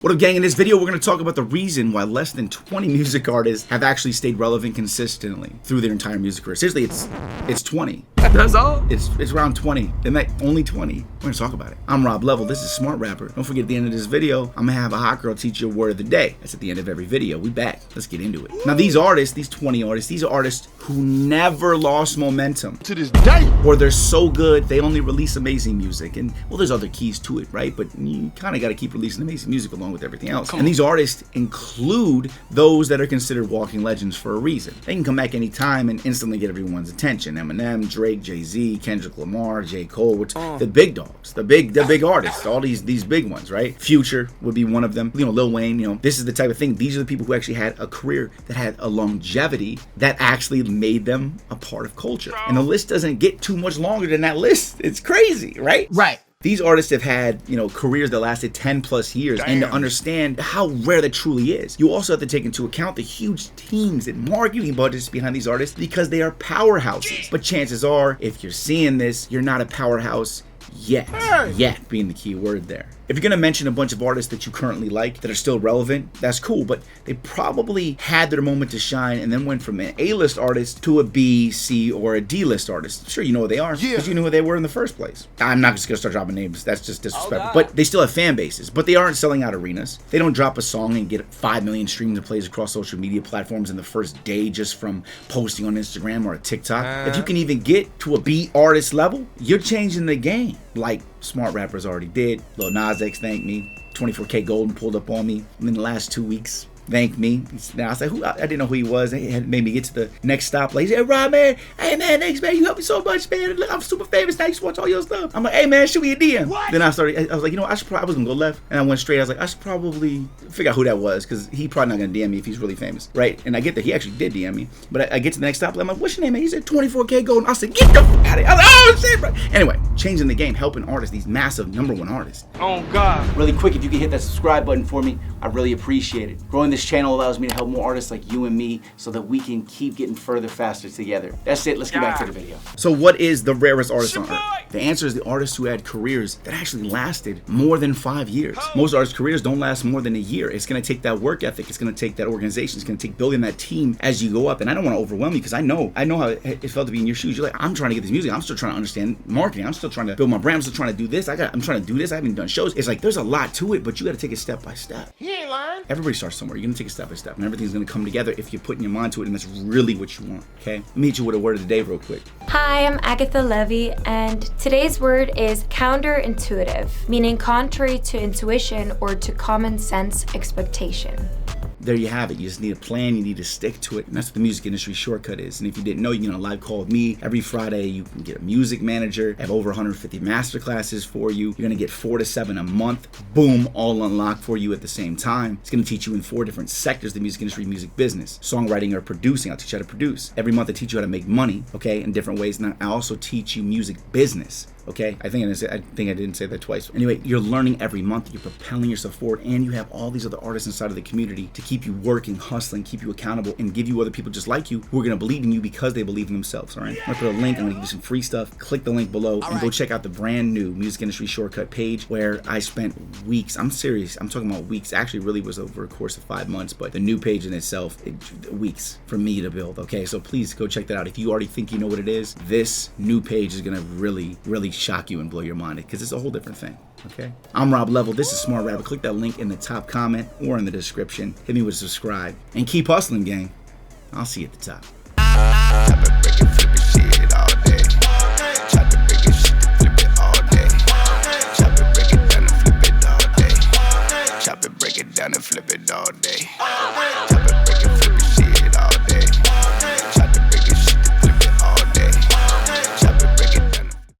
What up, gang? In this video, we're going to talk about the reason why less than 20 music artists have actually stayed relevant consistently through their entire music career. Seriously, it's 20. That's all? It's around 20. Only 20. We're going to talk about it. I'm Rob Level. This is Smart Rapper. Don't forget, at the end of this video, I'm going to have a hot girl teach you a word of the day. That's at the end of every video. We back. Let's get into it. Now, these artists, these 20 artists, these are artists who never lost momentum. To this day. Or they're so good, they only release amazing music. And, well, there's other keys to it, right? But you kind of got to keep releasing amazing music along with everything else. And these artists include those that are considered walking legends for a reason. They can come back anytime and instantly get everyone's attention. Eminem, Drake, Jay-Z, Kendrick Lamar, J. Cole, which the big dogs, the big artists, all these big ones, right? Future would be one of them. You know, Lil Wayne, this is the type of thing. These are the people who actually had a career that had a longevity that actually made them a part of culture. And the list doesn't get too much longer than that list. It's crazy, right? Right. These artists have had, careers that lasted 10 plus years. And to understand how rare that truly is, you also have to take into account the huge teams and marketing budgets behind these artists because they are powerhouses. But chances are, if you're seeing this, you're not a powerhouse yet. Yet being the key word there. If you're going to mention a bunch of artists that you currently like that are still relevant, that's cool, but they probably had their moment to shine and then went from an A-list artist to a B, C, or a D-list artist. I'm sure you know who they are because you knew who they were in the first place. I'm not just going to start dropping names. That's just disrespectful. But they still have fan bases, but they aren't selling out arenas. They don't drop a song and get 5 million streams and plays across social media platforms in the first day just from posting on Instagram or a TikTok. If you can even get to a B artist level, you're changing the game. Like Smart Rappers already did. Lil Nas X thanked me. 24K Golden pulled up on me in the last 2 weeks. Thanked me. Now I was like, I didn't know who he was. He had made me get to the next stop. Like, he said, Rob, man, hey man, thanks man, you helped me so much, man. Look, I'm super famous now. I used to watch all your stuff. I'm like, hey man, shoot me a DM. What? Then I was like, I was gonna go left, and I went straight. I was like, I should probably figure out who that was because he probably not gonna DM me if he's really famous, right? And I get that he actually did DM me, but I get to the next stop. I'm like, what's your name, man? He said 24K Golden. I said, get the f out of here. I was like, oh shit, bro. Anyway, changing the game, helping artists, these massive #1 artists. Oh God. Really quick, if you can hit that subscribe button for me, I really appreciate it. Growing this channel allows me to help more artists like you and me so that we can keep getting further faster together. That's it. Let's get back to the video. So what is the rarest artist on earth? The answer is the artists who had careers that actually lasted more than 5 years. Most artists' careers don't last more than a year. It's going to take that work ethic. It's going to take that organization. It's going to take building that team as you go up. And I don't want to overwhelm you because I know how it felt to be in your shoes. You're like, I'm trying to get this music. I'm still trying to understand marketing. I'm still trying to build my brand. I'm still trying to do this. I'm trying to do this. I haven't done shows. It's like there's a lot to it, but you got to take it step by step. He ain't lying. Everybody starts somewhere. You're going to take it step by step, and everything's going to come together if you're putting your mind to it, and that's really what you want, okay? Let me hit you with a word of the day real quick. Hi, I'm Agatha Levy, and today's word is counterintuitive, meaning contrary to intuition or to common sense expectation. There you have it. You just need a plan. You need to stick to it. And that's what the music industry shortcut is. And if you didn't know, you can get a live call with me every Friday. You can get a music manager. I have over 150 masterclasses for you. You're going to get 4 to 7 a month. Boom, all unlocked for you at the same time. It's going to teach you in 4 different sectors, the music industry, music business, songwriting or producing. I'll teach you how to produce. Every month I teach you how to make money, okay, in different ways. And I also teach you music business. Okay, I think I didn't say that twice. Anyway, you're learning every month, you're propelling yourself forward, and you have all these other artists inside of the community to keep you working, hustling, keep you accountable, and give you other people just like you who are going to believe in you because they believe in themselves, all right? I'm going to put a link, I'm going to give you some free stuff. Click the link below and go check out the brand new music industry shortcut page where I spent weeks, I'm serious, I'm talking about weeks, actually really was over a course of 5 months, but the new page in itself, weeks for me to build, okay? So please go check that out. If you already think you know what it is, this new page is going to really shock you and blow your mind because it's a whole different thing. Okay, I'm Rob Level. This is Smart Rapper. Click that link in the top comment or in the description. Hit me with subscribe and keep hustling, gang. I'll see you at the top. Chop it, break it down and flip it all day.